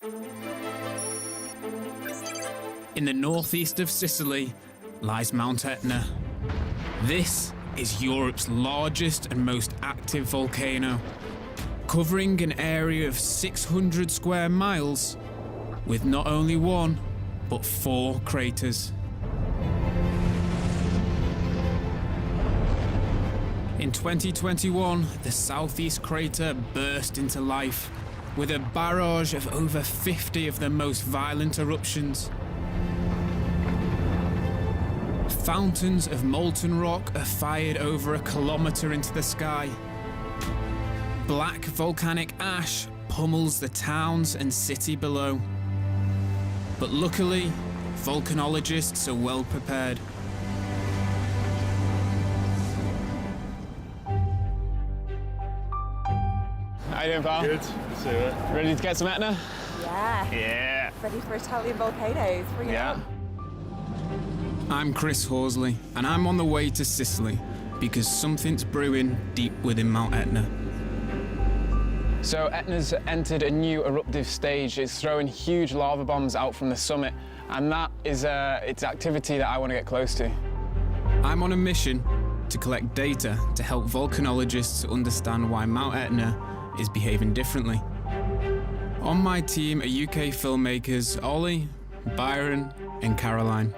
In the northeast of Sicily lies Mount Etna. This is Europe's largest and most active volcano, covering an area of 600 square miles, with not only one, but 4 craters. In 2021, the southeast crater burst into life, with a barrage of over 50 of the most violent eruptions. Fountains of molten rock are fired over a kilometre into the sky. Black volcanic ash pummels the towns and city below. But luckily, volcanologists are well prepared. How you doing, pal? Good. See you. Ready to get some Etna? Yeah. Yeah. Ready for Italian volcanoes. Bring it on. I'm Chris Horsley, and I'm on the way to Sicily because something's brewing deep within Mount Etna. So Etna's entered a new eruptive stage. It's throwing huge lava bombs out from the summit, and that is its activity that I want to get close to. I'm on a mission to collect data to help volcanologists understand why Mount Etna is behaving differently. On my team are UK filmmakers Ollie, Byron, and Caroline.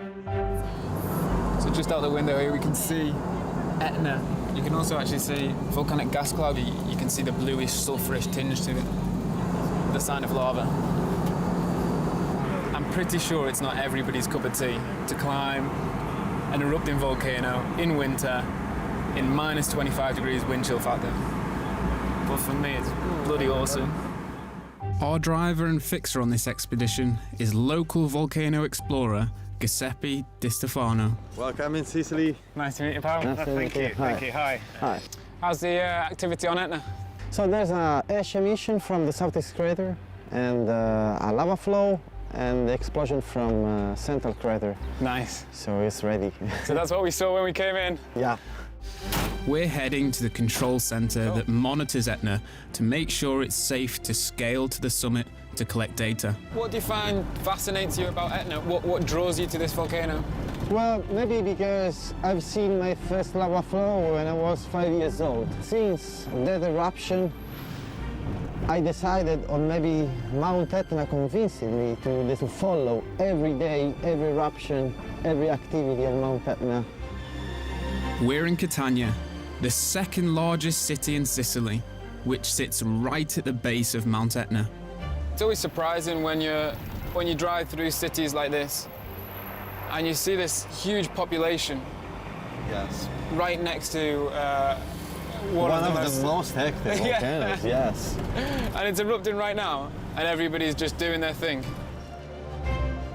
So just out the window here we can see Etna. You can also actually see volcanic gas cloud. You can see the bluish, sulphurish tinge to it, the sign of lava. I'm pretty sure it's not everybody's cup of tea to climb an erupting volcano in winter in minus 25 degrees wind chill factor. But for me, it's bloody awesome. Our driver and fixer on this expedition is local volcano explorer Giuseppe Di Stefano. Welcome in Sicily. Nice to meet you, pal. Thank you. Thank you. Hi. Hi. How's the activity on Etna? So there's an ash emission from the southeast crater and a lava flow and the explosion from central crater. Nice. So it's ready. So that's what we saw when we came in? Yeah. We're heading to the control centre that monitors Etna to make sure it's safe to scale to the summit to collect data. What do you find fascinates you about Etna? What draws you to this volcano? Well, maybe because I've seen my first lava flow when I was 5 years old. Since that eruption, I decided, or maybe Mount Etna convinced me to follow every day, every eruption, every activity on Mount Etna. We're in Catania, the second largest city in Sicily, which sits right at the base of Mount Etna. It's always surprising when you drive through cities like this and you see this huge population. Yes. Right next to one of the most active volcanoes, yes. And it's erupting right now, and everybody's just doing their thing.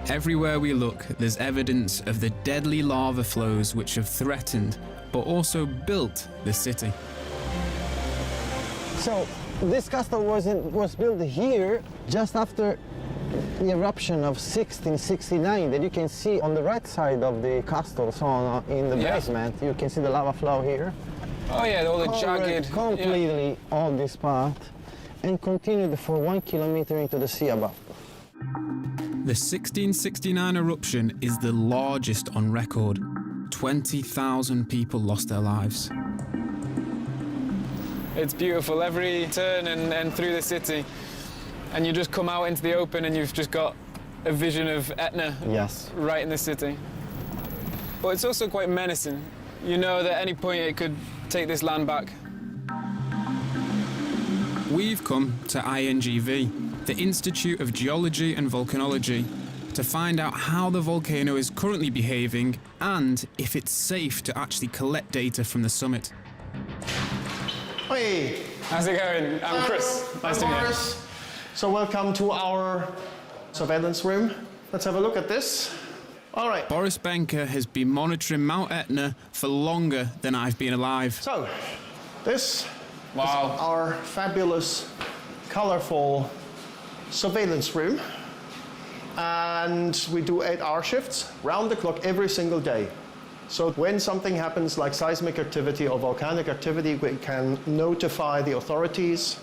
Everywhere we look, there's evidence of the deadly lava flows which have threatened, but also built the city. So this castle was built here just after the eruption of 1669 that you can see on the right side of the castle, so in the basement. You can see the lava flow here. Oh yeah, all the jagged... Completely on this part and continued for 1 kilometer into the sea above. The 1669 eruption is the largest on record. 20,000 people lost their lives. It's beautiful, every turn and through the city. And you just come out into the open and you've just got a vision of Etna right in the city. But it's also quite menacing. You know that at any point it could take this land back. We've come to INGV, the Institute of Geology and Volcanology, to find out how the volcano is currently behaving and if it's safe to actually collect data from the summit. Hey! How's it going? I'm Chris. Nice to meet you. So welcome to our surveillance room. Let's have a look at this. All right. Boris Benker has been monitoring Mount Etna for longer than I've been alive. So, this is our fabulous, colorful surveillance room. And we do 8-hour shifts, round the clock, every single day. So when something happens like seismic activity or volcanic activity, we can notify the authorities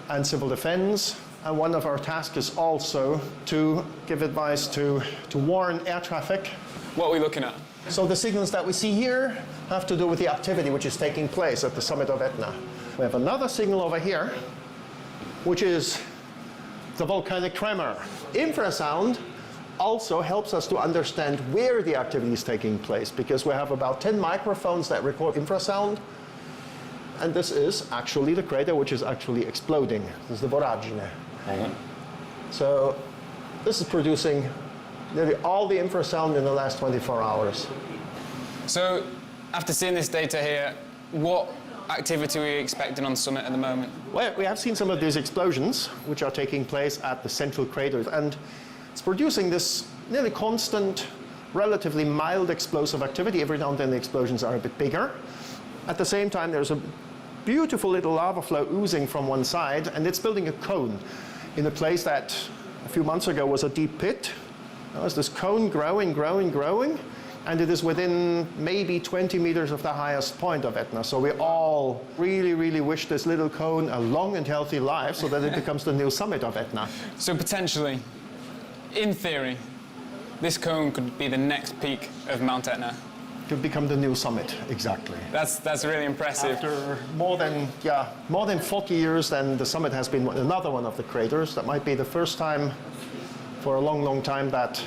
and civil defense And one of our tasks is also to give advice to warn air traffic. What are we looking at? So the signals that we see here have to do with the activity which is taking place at the summit of Etna. We have another signal over here, which is the volcanic tremor. Infrasound also helps us to understand where the activity is taking place, because we have about 10 microphones that record infrasound. And this is actually the crater which is actually exploding. This is the voragine. So this is producing nearly all the infrasound in the last 24 hours. So, after seeing this data here, what activity are we expecting on the summit at the moment? Well, we have seen some of these explosions which are taking place at the central crater, and it's producing this nearly constant, relatively mild explosive activity. Every now and then the explosions are a bit bigger. At the same time, there's a beautiful little lava flow oozing from one side, and it's building a cone in a place that a few months ago was a deep pit. Now is this cone growing, and it is within maybe 20 meters of the highest point of Etna. So we all really, really wish this little cone a long and healthy life so that it becomes the new summit of Etna. So potentially, in theory, this cone could be the next peak of Mount Etna. To become the new summit, exactly. That's really impressive. After more than 40 years, then the summit has been another one of the craters. That might be the first time for a long, long time that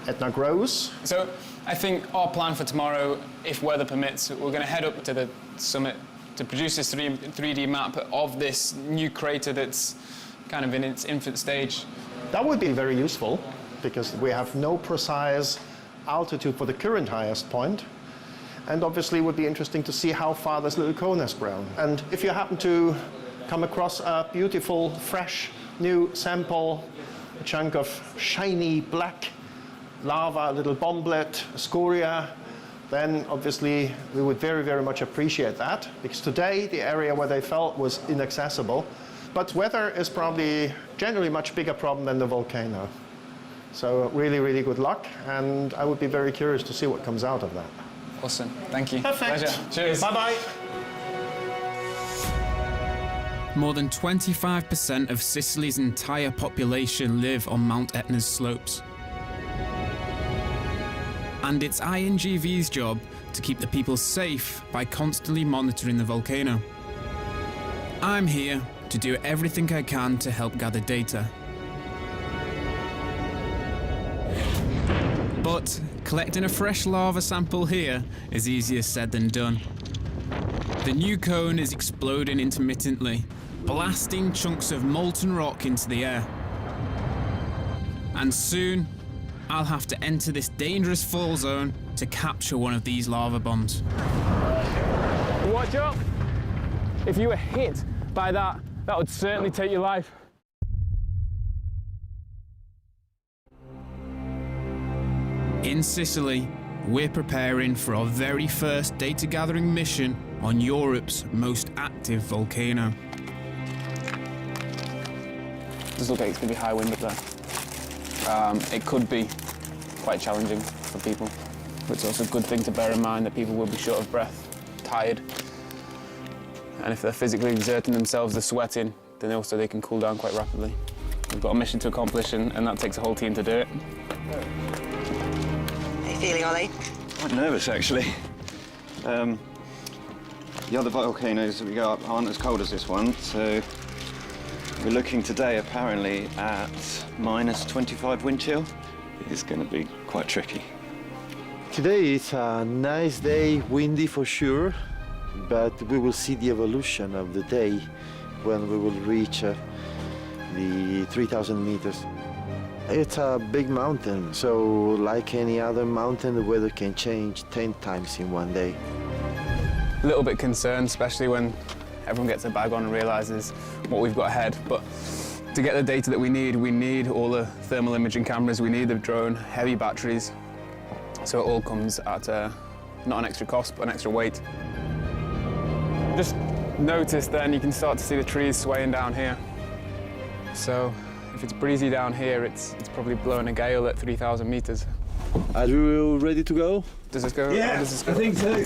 Etna grows. So I think our plan for tomorrow, if weather permits, we're going to head up to the summit to produce this 3D map of this new crater that's kind of in its infant stage. That would be very useful, because we have no precise altitude for the current highest point. And obviously it would be interesting to see how far this little cone has grown. And if you happen to come across a beautiful, fresh, new sample, a chunk of shiny black lava, a little bomblet, a scoria, then obviously we would very, very much appreciate that, because today the area where they fell was inaccessible. But weather is probably generally a much bigger problem than the volcano. So really, really good luck, and I would be very curious to see what comes out of that. Awesome, thank you. Perfect. Pleasure. Cheers. Bye-bye. More than 25% of Sicily's entire population live on Mount Etna's slopes. And it's INGV's job to keep the people safe by constantly monitoring the volcano. I'm here to do everything I can to help gather data. But collecting a fresh lava sample here is easier said than done. The new cone is exploding intermittently, blasting chunks of molten rock into the air. And soon, I'll have to enter this dangerous fall zone to capture one of these lava bombs. Watch out! If you were hit by that, that would certainly take your life. In Sicily, we're preparing for our very first data gathering mission on Europe's most active volcano. Does look like it's going to be high wind up there. It could be quite challenging for people, but it's also a good thing to bear in mind that people will be short of breath, tired, and if they're physically exerting themselves, they're sweating, then also they can cool down quite rapidly. We've got a mission to accomplish, and that takes a whole team to do it. How you feeling, Ollie? Quite nervous, actually. The other volcanoes that we go up aren't as cold as this one, so we're looking today apparently at minus 25 wind chill. It's going to be quite tricky. Today is a nice day, windy for sure, but we will see the evolution of the day when we will reach the 3,000 meters. It's a big mountain, so like any other mountain, the weather can change 10 times in one day. A little bit concerned, especially when everyone gets a bag on and realises what we've got ahead. But to get the data that we need all the thermal imaging cameras, we need the drone, heavy batteries. So it all comes at not an extra cost, but an extra weight. Just notice then you can start to see the trees swaying down here. So if it's breezy down here, it's probably blowing a gale at 3,000 meters. Are you ready to go? Does this go? Yeah, Does this go? I think so.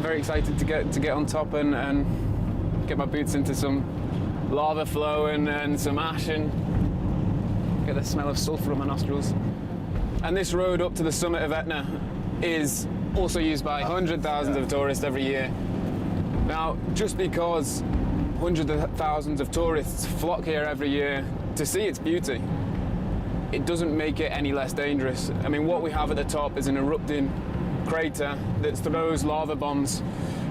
Very very excited to get on top and get my boots into some lava flow and some ash and get the smell of sulphur in my nostrils. And this road up to the summit of Etna is also used by hundreds of thousands of tourists every year. Now, just because hundreds of thousands of tourists flock here every year to see its beauty, it doesn't make it any less dangerous. I mean, what we have at the top is an erupting crater that throws lava bombs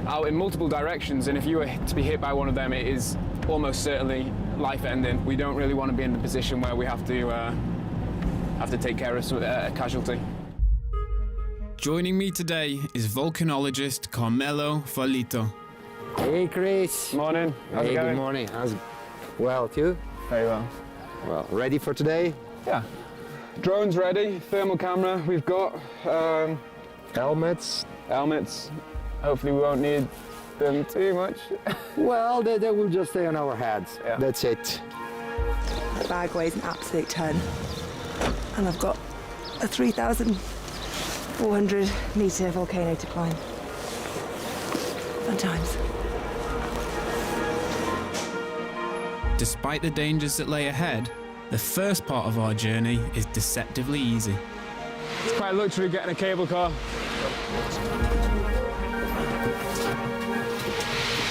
out in multiple directions, and if you were to be hit by one of them, it is almost certainly life-ending. We don't really want to be in the position where we have to take care of a casualty. Joining me today is volcanologist Carmelo Farlito. Hey Chris. Morning. How's it Hey, going? good morning. Well, too? Very well. Well, ready for today? Yeah. Drone's ready, thermal camera we've got, Helmets? helmets. Hopefully we won't need them too much. Well, they will just stay on our heads. Yeah. That's it. The bag weighs an absolute ton. And I've got a 3,400 metre volcano to climb. Fun times. Despite the dangers that lay ahead, the first part of our journey is deceptively easy. It's quite a luxury getting a cable car.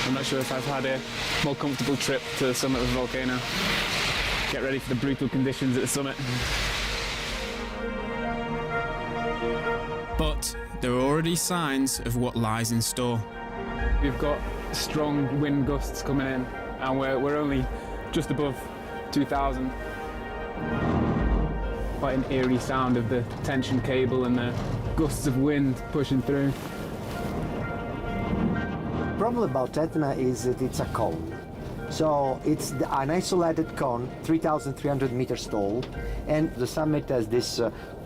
I'm not sure if I've had a more comfortable trip to the summit of the volcano. Get ready for the brutal conditions at the summit. But there are already signs of what lies in store. We've got strong wind gusts coming in, and we're only just above 2,000. Quite an eerie sound of the tension cable and the gusts of wind pushing through. The problem about Etna is that it's a cone. So it's an isolated cone, 3,300 meters tall, and the summit has this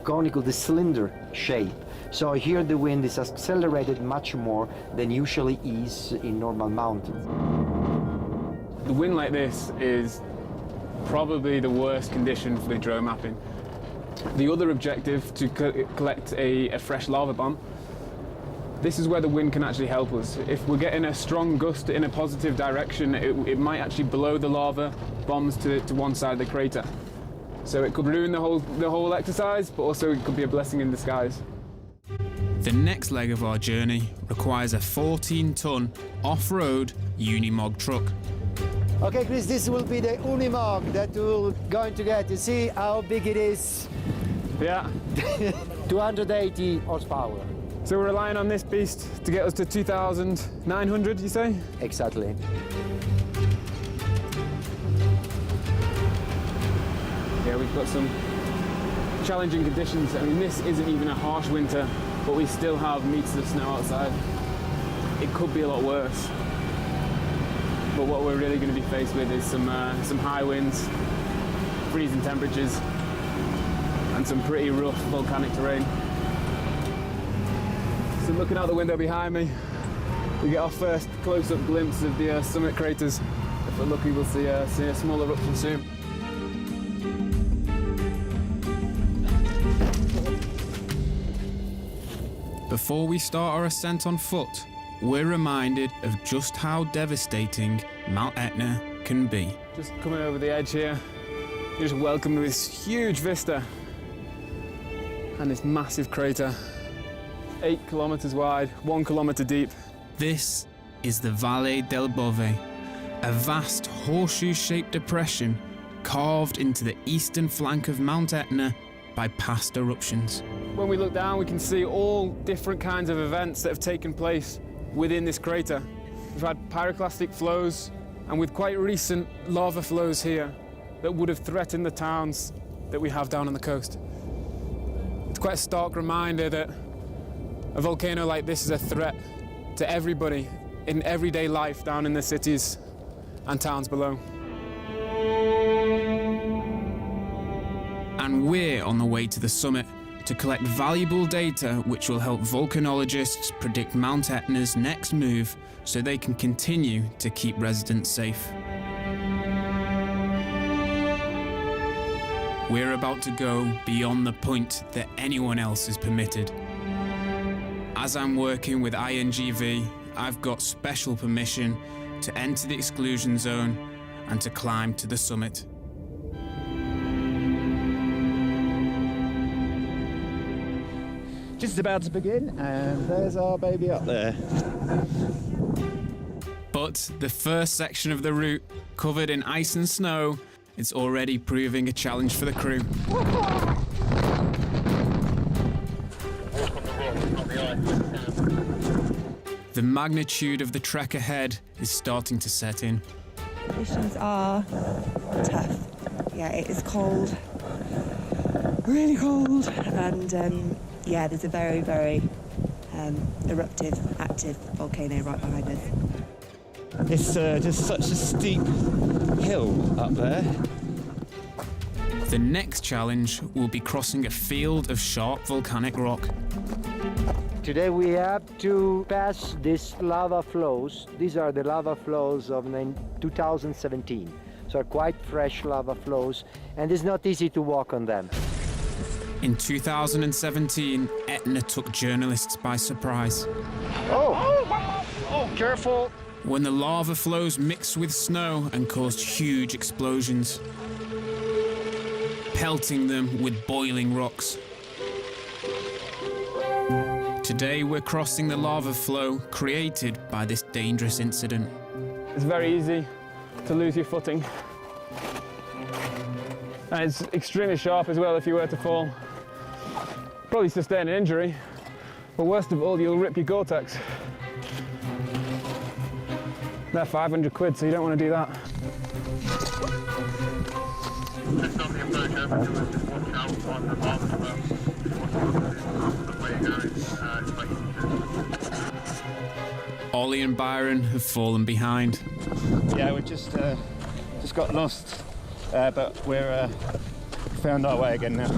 conical, this cylinder shape. So here the wind is accelerated much more than usually is in normal mountains. The wind like this is probably the worst condition for the drone mapping. The other objective, to collect a fresh lava bomb, this is where the wind can actually help us. If we're getting a strong gust in a positive direction, it might actually blow the lava bombs to one side of the crater. So it could ruin the whole exercise, but also it could be a blessing in disguise. The next leg of our journey requires a 14-ton off-road Unimog truck. Okay, Chris, this will be the Unimog that we're going to get. You see how big it is? Yeah. 280 horsepower. So we're relying on this beast to get us to 2,900, you say? Exactly. Yeah, we've got some challenging conditions. I mean, this isn't even a harsh winter, but we still have meters of snow outside. It could be a lot worse. But what we're really going to be faced with is some high winds, freezing temperatures, and some pretty rough volcanic terrain. So looking out the window behind me, we get our first close-up glimpse of the summit craters. If we're lucky, we'll see a small eruption soon. Before we start our ascent on foot, we're reminded of just how devastating Mount Etna can be. Just coming over the edge here, you're just welcomed with this huge vista and this massive crater, 8 kilometers wide, 1 kilometer deep. This is the Valle del Bove, a vast horseshoe-shaped depression carved into the eastern flank of Mount Etna by past eruptions. When we look down, we can see all different kinds of events that have taken place within this crater. We've had pyroclastic flows, and with quite recent lava flows here that would have threatened the towns that we have down on the coast. It's quite a stark reminder that a volcano like this is a threat to everybody in everyday life down in the cities and towns below. And we're on the way to the summit to collect valuable data which will help volcanologists predict Mount Etna's next move so they can continue to keep residents safe. We're about to go beyond the point that anyone else is permitted. As I'm working with INGV, I've got special permission to enter the exclusion zone and to climb to the summit. Just about to begin, and there's our baby up there. But the first section of the route, covered in ice and snow, it's already proving a challenge for the crew. The magnitude of the trek ahead is starting to set in. Conditions are tough. Yeah, it is cold, really cold, and yeah, there's a very, very eruptive, active volcano right behind us. It's just such a steep hill up there. The next challenge will be crossing a field of sharp volcanic rock. Today we have to pass these lava flows. These are the lava flows of 2017. So quite fresh lava flows, and it's not easy to walk on them. In 2017, Etna took journalists by surprise. Oh, careful! When the lava flows mixed with snow and caused huge explosions, pelting them with boiling rocks. Today we're crossing the lava flow created by this dangerous incident. It's very easy to lose your footing. And it's extremely sharp as well if you were to fall. Probably sustain an injury, but worst of all, you'll rip your Gore-Tex. They're 500 quid, so you don't want to do that. Ollie and Byron have fallen behind. Yeah, we've just got lost, but we're found our way again now.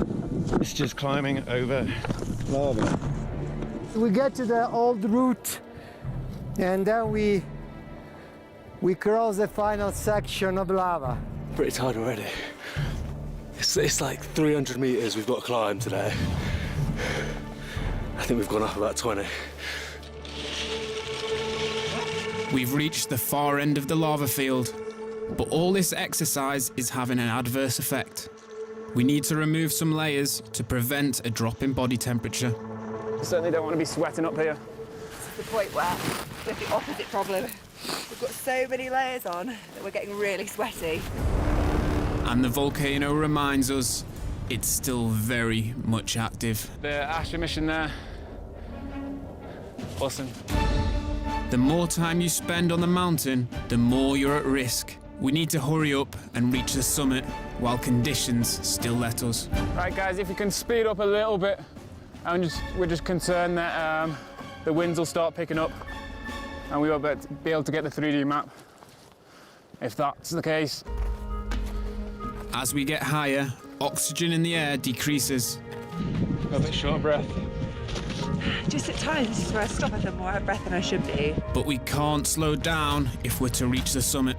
It's just climbing over lava. We get to the old route, and then we cross the final section of lava. Pretty tired already. It's like 300 meters we've got to climb today. I think we've gone up about 20. We've reached the far end of the lava field, but all this exercise is having an adverse effect. We need to remove some layers to prevent a drop in body temperature. Certainly don't want to be sweating up here. This is the point where we have the opposite problem. We've got so many layers on that we're getting really sweaty. And the volcano reminds us it's still very much active. The ash emission there. Awesome. The more time you spend on the mountain, the more you're at risk. We need to hurry up and reach the summit while conditions still let us. Right, guys, if you can speed up a little bit, we're just concerned that the winds will start picking up and we won't be able to get the 3D map. If that's the case. As we get higher, oxygen in the air decreases. A bit short of breath. Just at times, this is where I stop. I feel more out of breath than I should be. But we can't slow down if we're to reach the summit.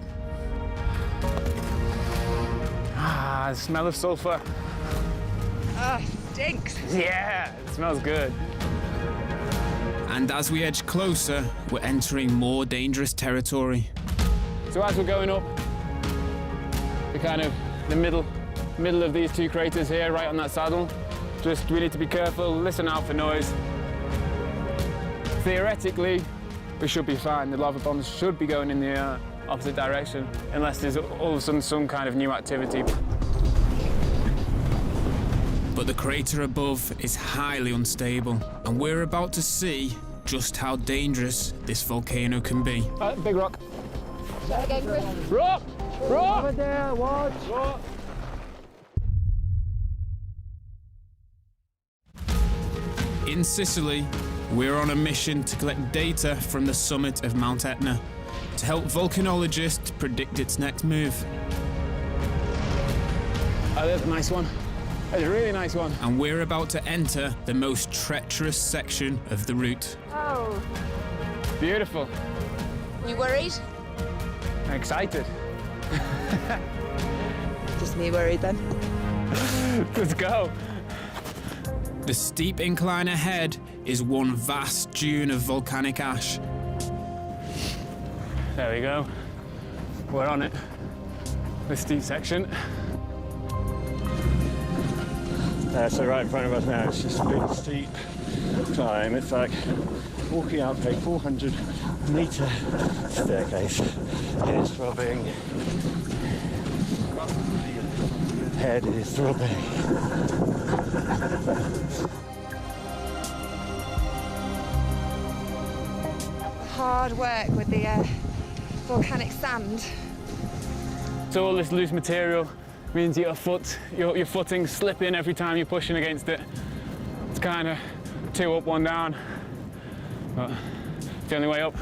Ah, the smell of sulfur. Ah, stinks. Yeah, it smells good. And as we edge closer, we're entering more dangerous territory. So as we're going up, we're kind of the middle of these two craters here, right on that saddle. We need to be careful, listen out for noise. Theoretically, we should be fine. The lava bombs should be going in the opposite direction, unless there's all of a sudden some kind of new activity. But the crater above is highly unstable, and we're about to see just how dangerous this volcano can be. Big rock. Again, Chris. Rock! Rock! Over there, watch! Rock! In Sicily, we're on a mission to collect data from the summit of Mount Etna to help volcanologists predict its next move. Oh, there's a nice one. That's a really nice one. And we're about to enter the most treacherous section of the route. Oh. Beautiful. You worried? I'm excited. Just me worried then. Let's go. The steep incline ahead is one vast dune of volcanic ash. There we go. We're on it. The steep section. So right in front of us now, it's just a big steep climb. It's like walking up a 400-meter staircase. Head is throbbing. Head is throbbing. Hard work with the volcanic sand. So all this loose material means your footing's slipping every time you're pushing against it. It's kind of 2 up, 1 down, but it's the only way up.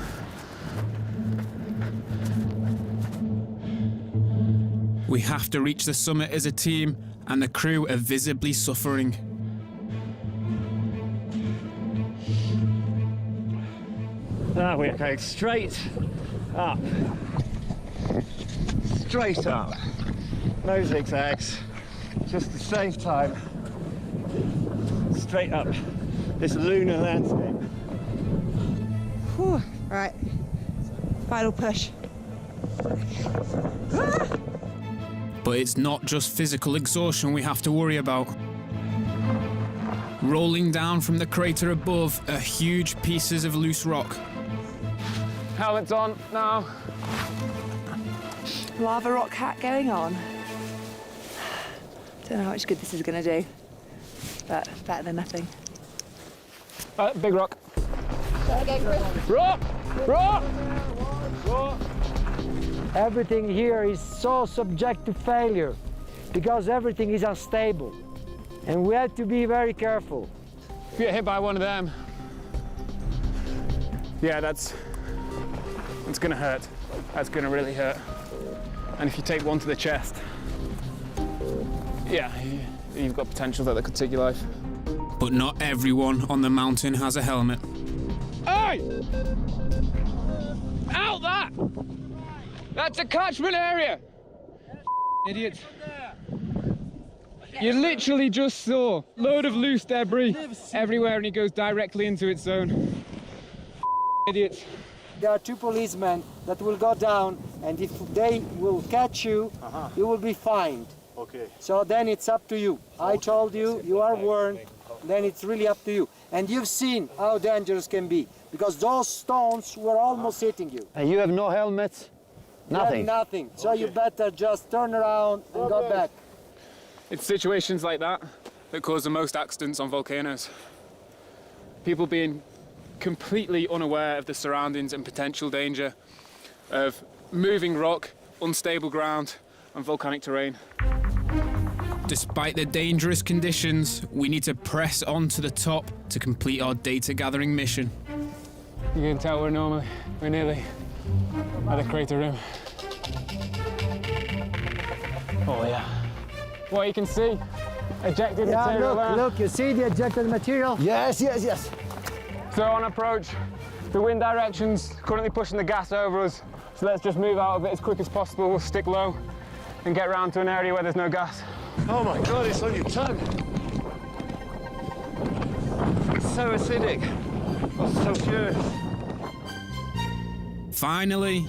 We have to reach the summit as a team, and the crew are visibly suffering. Now we're going straight up. Straight up. No zigzags, just to save time. Straight up this lunar landscape. Whew. Right, final push. But it's not just physical exhaustion we have to worry about. Rolling down from the crater above are huge pieces of loose rock. Helmet's on now. Lava rock hat going on. Don't know how much good this is going to do, but better than nothing. Big rock. Rock! Rock! Rock! Everything here is so subject to failure because everything is unstable, and we have to be very careful. If you get hit by one of them, yeah, it's gonna hurt. That's gonna really hurt. And if you take one to the chest, yeah, you've got potential that could take your life. But not everyone on the mountain has a helmet. Hey! Out that! That's a catchment area! Idiots. You literally just saw a load of loose debris everywhere and it goes directly into its zone. Idiots. There are 2 policemen that will go down, and if they will catch you, you will be fined. Okay. So then it's up to you. I told you, you are warned, then it's really up to you. And you've seen how dangerous can be, because those stones were almost hitting you. And you have no helmets? Nothing? Nothing. So you better just turn around and go back. It's situations like that that cause the most accidents on volcanoes. People being completely unaware of the surroundings and potential danger of moving rock, unstable ground, and volcanic terrain. Despite the dangerous conditions, we need to press on to the top to complete our data gathering mission. You can tell we're nearly at the crater rim. Oh yeah. Well, you can see ejected material there. Look, you see the ejected material? Yes, yes, yes. So on approach, the wind direction's currently pushing the gas over us. So let's just move out of it as quick as possible. We'll stick low and get round to an area where there's no gas. Oh my God, it's on your tongue. It's so acidic. I'm so furious. Finally,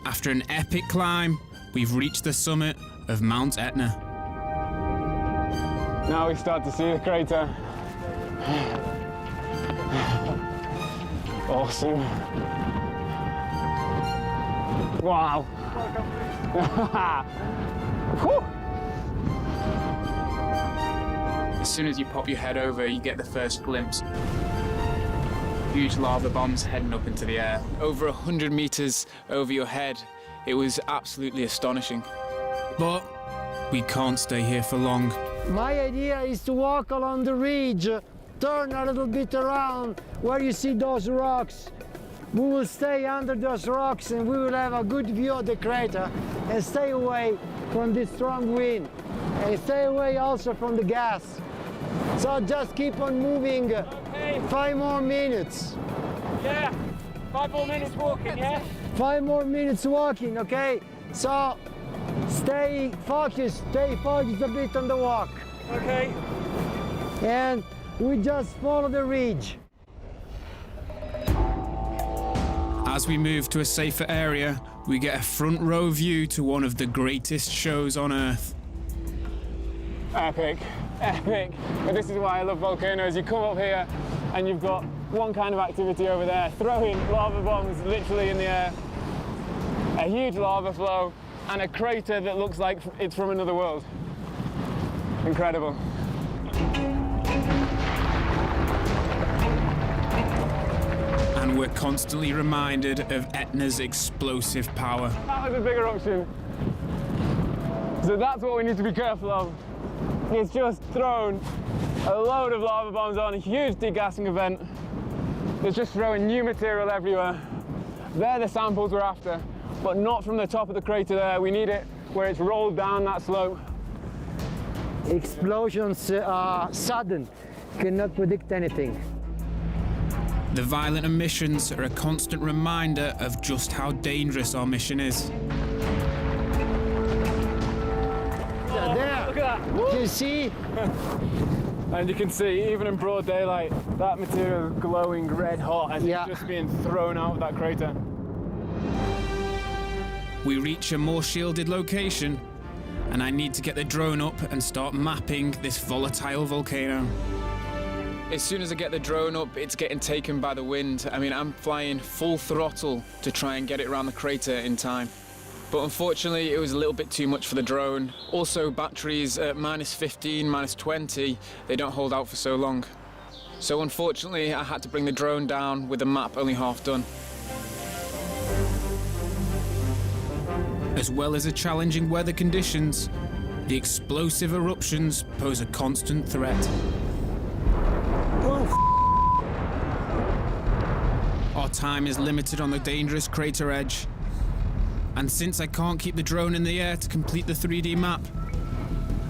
after an epic climb, we've reached the summit of Mount Etna. Now we start to see the crater. Awesome. Wow. As soon as you pop your head over, you get the first glimpse. Huge lava bombs heading up into the air. Over 100 meters over your head. It was absolutely astonishing. But we can't stay here for long. My idea is to walk along the ridge, turn a little bit around where you see those rocks. We will stay under those rocks and we will have a good view of the crater and stay away from this strong wind and stay away also from the gas. So just keep on moving. Okay. 5 more minutes. Yeah, 5 more minutes walking, yeah? 5 more minutes walking, okay? So stay focused a bit on the walk. Okay. And we just follow the ridge. as we move to a safer area, we get a front row view to one of the greatest shows on Earth. Epic, epic. But this is why I love volcanoes. You come up here and you've got one kind of activity over there, throwing lava bombs literally in the air, a huge lava flow, and a crater that looks like it's from another world. Incredible. And we're constantly reminded of Etna's explosive power. That was a big eruption. So that's what we need to be careful of. It's just thrown a load of lava bombs on a huge degassing event. It's just throwing new material everywhere. They're the samples we're after, but not from the top of the crater there. We need it where it's rolled down that slope. Explosions are sudden, cannot predict anything. The violent emissions are a constant reminder of just how dangerous our mission is. There, Look at that. can you see? And you can see, even in broad daylight, that material is glowing red hot and Yeah. it's just being thrown out of that crater. We reach a more shielded location, and I need to get the drone up and start mapping this volatile volcano. As soon as I get the drone up, it's getting taken by the wind. I mean, I'm flying full throttle to try and get it around the crater in time. But unfortunately, it was a little bit too much for the drone. Also, batteries at -15, -20, they don't hold out for so long. So unfortunately, I had to bring the drone down with the map only half done. As well as the challenging weather conditions, the explosive eruptions pose a constant threat. Our time is limited on the dangerous crater edge. And since I can't keep the drone in the air to complete the 3D map,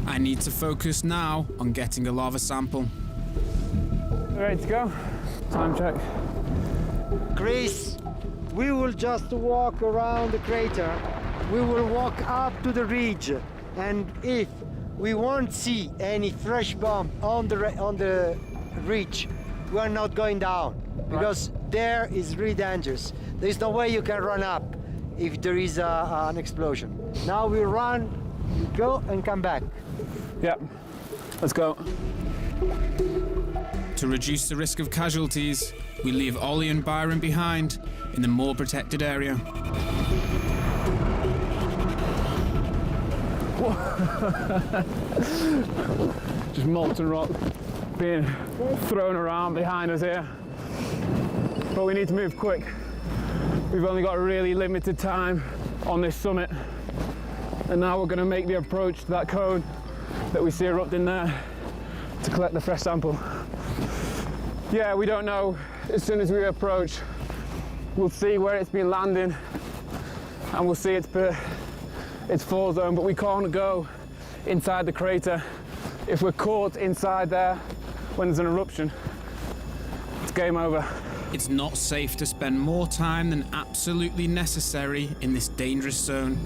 I need to focus now on getting a lava sample. Ready to go? Time check. Chris, we will just walk around the crater. We will walk up to the ridge, and if we won't see any fresh bomb on the ridge, we are not going down, because there is really dangerous. There is no way you can run up if there is an explosion. Now we run, go and come back. Yep, let's go. To reduce the risk of casualties, we leave Ollie and Byron behind in the more protected area. Just molten rock being thrown around behind us here. But we need to move quick. We've only got a really limited time on this summit. And now we're going to make the approach to that cone that we see erupting there to collect the fresh sample. Yeah, we don't know. As soon as we approach, we'll see where it's been landing and we'll see its fall zone, but we can't go inside the crater. If we're caught inside there when there's an eruption, it's game over. It's not safe to spend more time than absolutely necessary in this dangerous zone.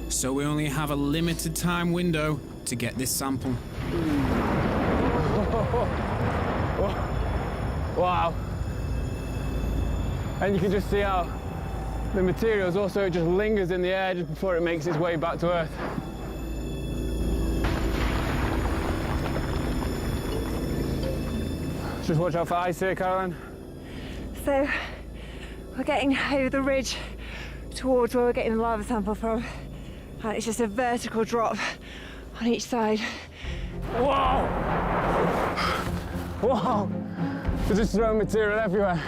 So we only have a limited time window to get this sample. Wow. And you can just see how the materials also just lingers in the air just before it makes its way back to Earth. Just watch out for ice here, Caroline. So we're getting over the ridge towards where we're getting the lava sample from, and it's just a vertical drop on each side. Whoa! Whoa! There's just throwing material everywhere.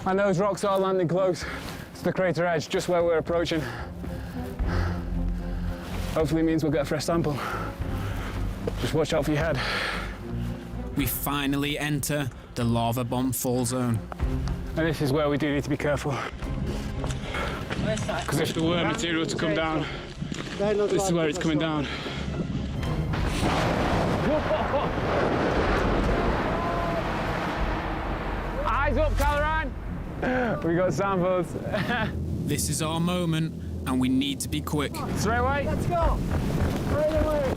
And those rocks are landing close to the crater edge, just where we're approaching. Hopefully means we'll get a fresh sample. Just watch out for your head. We finally enter the lava bomb fall zone. And this is where we do need to be careful. Because if there were material to come down, this is where it's coming down. Eyes up, Caroline! We got samples. This is our moment, and we need to be quick. Straight away? Let's go! Straight away!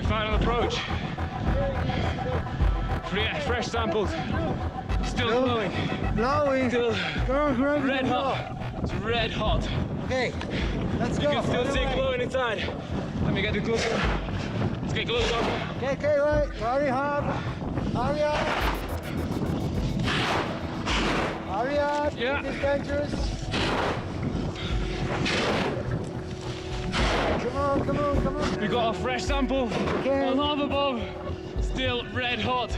final approach. Yeah, fresh samples. Still glowing. Blowing. Still red hot. It's red hot. Okay, let's go. You can still see glowing inside. Let me get the gloves on. Let's get gloves on. Okay, wait. Hurry up. Hurry up. Hurry up. Yeah. It is dangerous. Come on, come on, come on. We got a fresh sample. Okay. A lava bomb. Still red hot.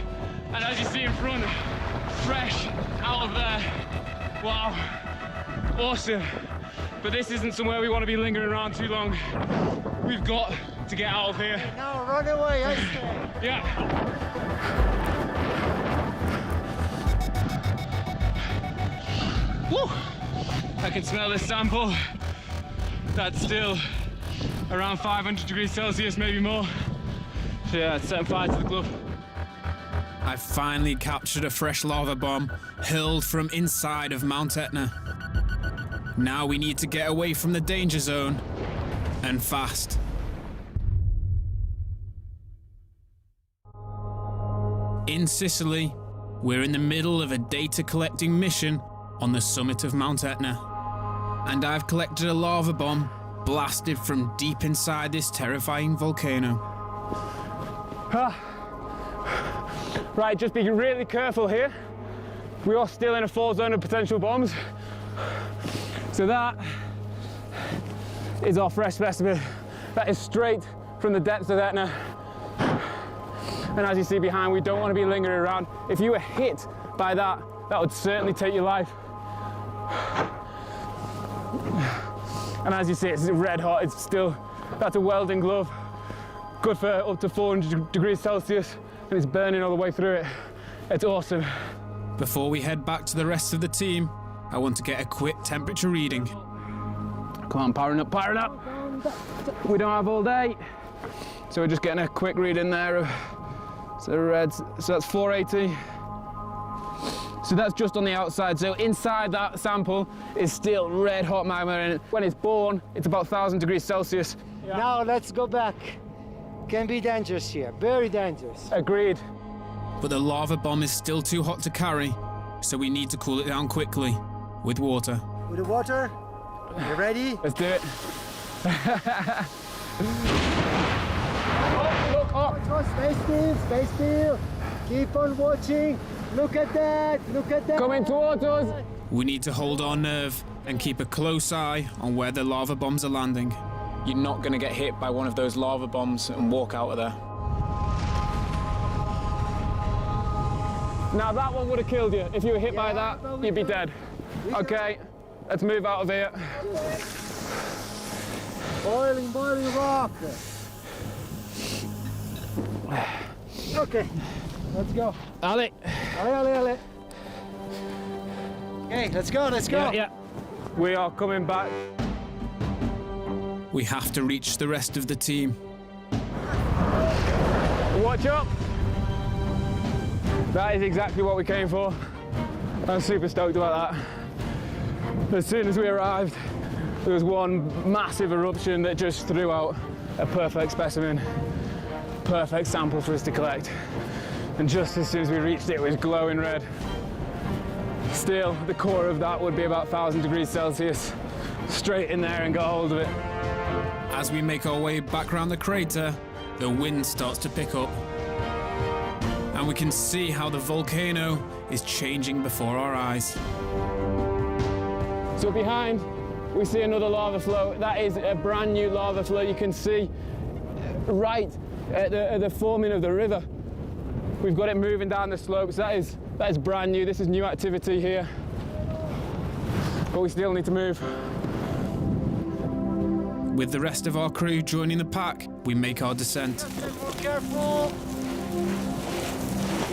And as you see in front, fresh out of there. Wow. Awesome. But this isn't somewhere we want to be lingering around too long. We've got to get out of here. Now run away, I say. Yeah. Woo! I can smell this sample. That's still around 500 degrees Celsius, maybe more. So yeah, it's setting fire to the glove. I've finally captured a fresh lava bomb hurled from inside of Mount Etna. Now we need to get away from the danger zone, and fast. In Sicily, we're in the middle of a data collecting mission on the summit of Mount Etna. And I've collected a lava bomb blasted from deep inside this terrifying volcano. Right, just be really careful here. We are still in a fall zone of potential bombs. So that is our fresh specimen. That is straight from the depths of Etna. And as you see behind, we don't want to be lingering around. If you were hit by that, that would certainly take your life. And as you see, it's red hot. It's still, that's a welding glove. Good for up to 400 degrees Celsius, and it's burning all the way through it. It's awesome. Before we head back to the rest of the team, I want to get a quick temperature reading. Come on, powering up, powering up. We don't have all day. So we're just getting a quick read in there. So red, so that's 480. So that's just on the outside. So inside that sample is still red hot magma, and when it's born, it's about 1,000 degrees Celsius. Yeah. Now let's go back. Can be dangerous here, very dangerous. Agreed. But the lava bomb is still too hot to carry, so we need to cool it down quickly with water. With the water, you ready? Let's do it. Stay still, stay still. Keep on watching. Look at that, look at that. Coming towards us. We need to hold our nerve and keep a close eye on where the lava bombs are landing. You're not going to get hit by one of those lava bombs and walk out of there. Now that one would have killed you. If you were hit by that, you'd be dead. Okay, let's move out of here. Boiling, boiling rock. Okay, let's go. Ali. Ali. Okay, let's go, let's go. Yeah. We are coming back. We have to reach the rest of the team. Watch up. That is exactly what we came for. I'm super stoked about that. As soon as we arrived, there was one massive eruption that just threw out a perfect specimen, perfect sample for us to collect. And just as soon as we reached it, it was glowing red. Still, the core of that would be about 1,000 degrees Celsius. Straight in there and got hold of it. As we make our way back around the crater, the wind starts to pick up. And we can see how the volcano is changing before our eyes. So behind, we see another lava flow. That is a brand new lava flow. You can see right at the forming of the river. We've got it moving down the slopes. That is brand new. This is new activity here. But we still need to move. With the rest of our crew joining the pack, we make our descent. Careful.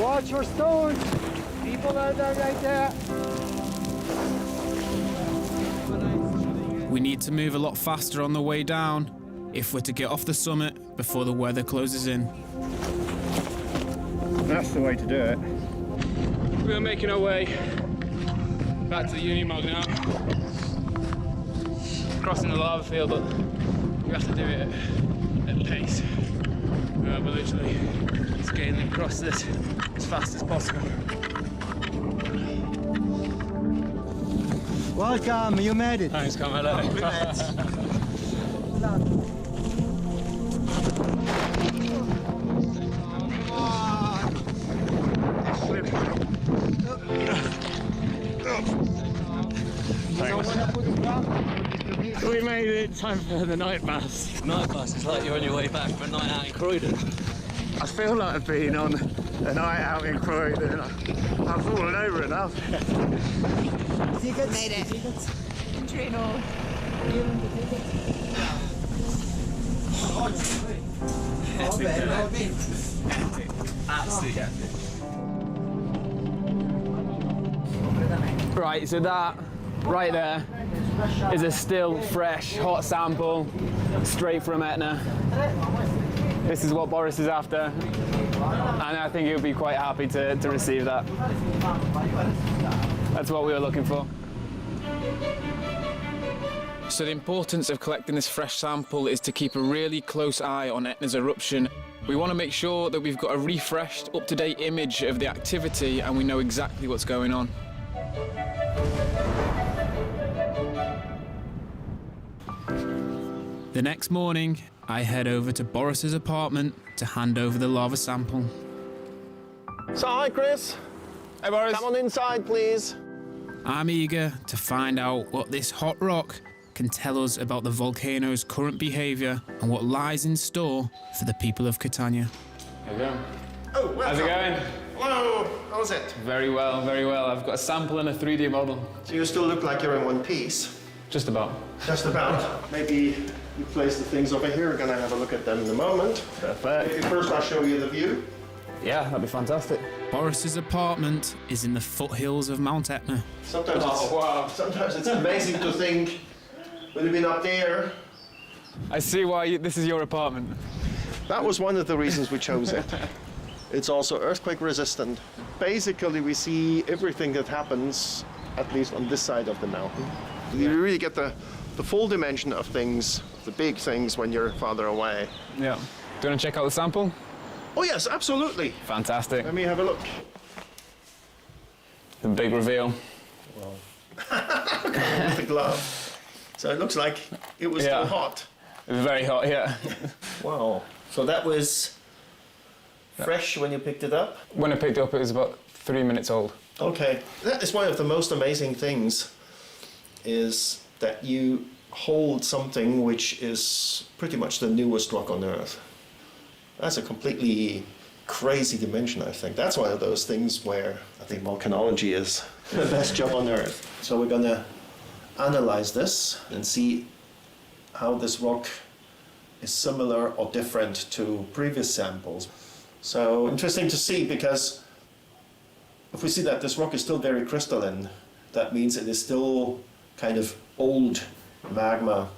Watch your stones. People are there right there. We need to move a lot faster on the way down if we're to get off the summit before the weather closes in. That's the way to do it. We're making our way back to the Unimog now. Crossing the lava field, but we have to do it at pace. We're literally scaling across this as fast as possible. Welcome, you made it. Thanks, Carmelo. We made it. Time for the night mass. Night bus is like you're on your way back from a night out in Croydon. I feel like I've been on a night out in Croydon. I've fallen over enough. Made it. Entry and all. Absolutely epic. Right, so that right there is a still fresh, hot sample straight from Etna. This is what Boris is after, and I think he'll be quite happy to receive that. That's what we were looking for. So the importance of collecting this fresh sample is to keep a really close eye on Etna's eruption. We want to make sure that we've got a refreshed, up-to-date image of the activity and we know exactly what's going on. The next morning, I head over to Boris's apartment to hand over the lava sample. So, hi, Chris. Hey, Boris. Come on inside, please. I'm eager to find out what this hot rock can tell us about the volcano's current behaviour and what lies in store for the people of Catania. There we go. Oh, welcome. How's it going? Hello. How's it? Very well, very well. I've got a sample and a 3D model. So you still look like you're in one piece. Just about. Just about. Maybe you place the things over here. We're gonna have a look at them in a moment. Perfect. Maybe first I'll show you the view. Yeah, that'd be fantastic. Boris's apartment is in the foothills of Mount Etna. Sometimes it's amazing to think, would have been up there. I see why this is your apartment. That was one of the reasons we chose it. It's also earthquake resistant. Basically, we see everything that happens, at least on this side of the mountain. You really get the full dimension of things, the big things, when you're farther away. Yeah. Do you want to check out the sample? Oh yes, absolutely. Fantastic. Let me have a look. The big reveal. Wow. With the glove. So it looks like it was still hot. It was very hot, yeah. Wow. So that was fresh when you picked it up? When I picked it up, it was about 3 minutes old. Okay. That is one of the most amazing things, is that you hold something which is pretty much the newest rock on Earth. That's a completely crazy dimension, I think. That's one of those things where I think volcanology is the best job on Earth. So we're going to analyze this and see how this rock is similar or different to previous samples. So interesting to see, because if we see that this rock is still very crystalline, that means it is still kind of old magma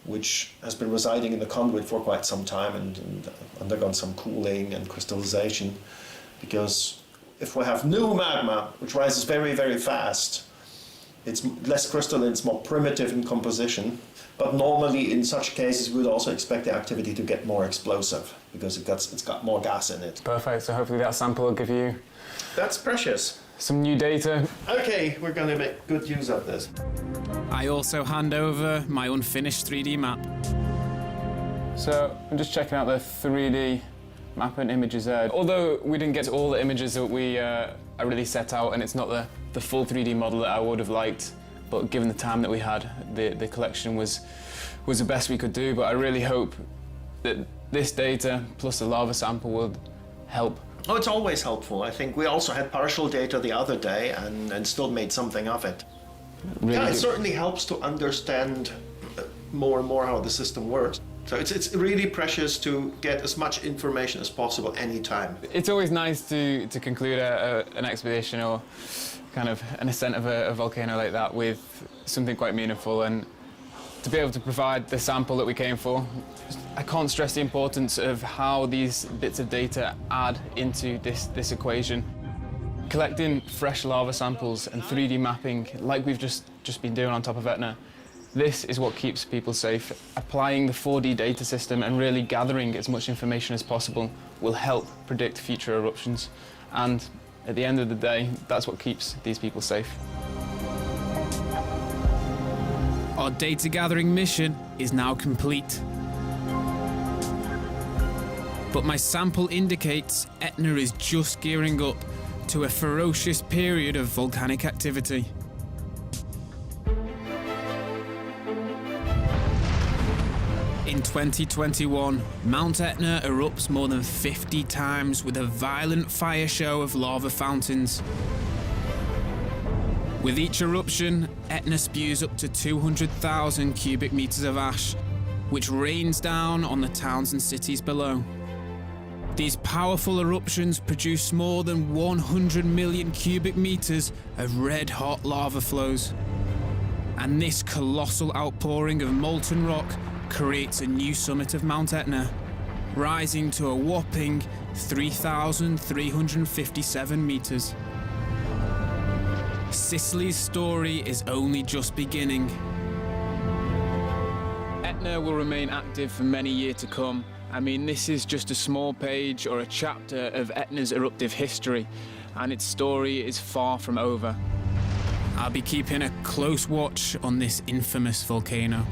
which has been residing in the conduit for quite some time and undergone some cooling and crystallization. Because if we have new magma, which rises very, very fast, it's less crystalline, it's more primitive in composition. But normally, in such cases, we would also expect the activity to get more explosive, because it's got more gas in it. Perfect, so hopefully that sample will give you... That's precious. Some new data. Okay, we're going to make good use of this. I also hand over my unfinished 3D map. So I'm just checking out the 3D map and images there. Although we didn't get to all the images that I really set out, and it's not the full 3D model that I would have liked, but given the time that we had, the collection was the best we could do. But I really hope that this data plus the lava sample will help. Oh, it's always helpful. I think we also had partial data the other day and still made something of it. Really yeah, it good. certainly helps to understand more and more how the system works. So it's really precious to get as much information as possible anytime. It's always nice to conclude an expedition or kind of an ascent of a volcano like that with something quite meaningful, and to be able to provide the sample that we came for. I can't stress the importance of how these bits of data add into this equation. Collecting fresh lava samples and 3D mapping, like we've just been doing on top of Etna, This is what keeps people safe. Applying the 4D data system and really gathering as much information as possible will help predict future eruptions. And at the end of the day, that's what keeps these people safe. Our data gathering mission is now complete. But my sample indicates Etna is just gearing up to a ferocious period of volcanic activity. In 2021, Mount Etna erupts more than 50 times with a violent fire show of lava fountains. With each eruption, Etna spews up to 200,000 cubic meters of ash, which rains down on the towns and cities below. These powerful eruptions produce more than 100 million cubic meters of red-hot lava flows. And this colossal outpouring of molten rock creates a new summit of Mount Etna, rising to a whopping 3,357 meters. Sicily's story is only just beginning. Etna will remain active for many years to come. I mean, this is just a small page or a chapter of Etna's eruptive history, and its story is far from over. I'll be keeping a close watch on this infamous volcano.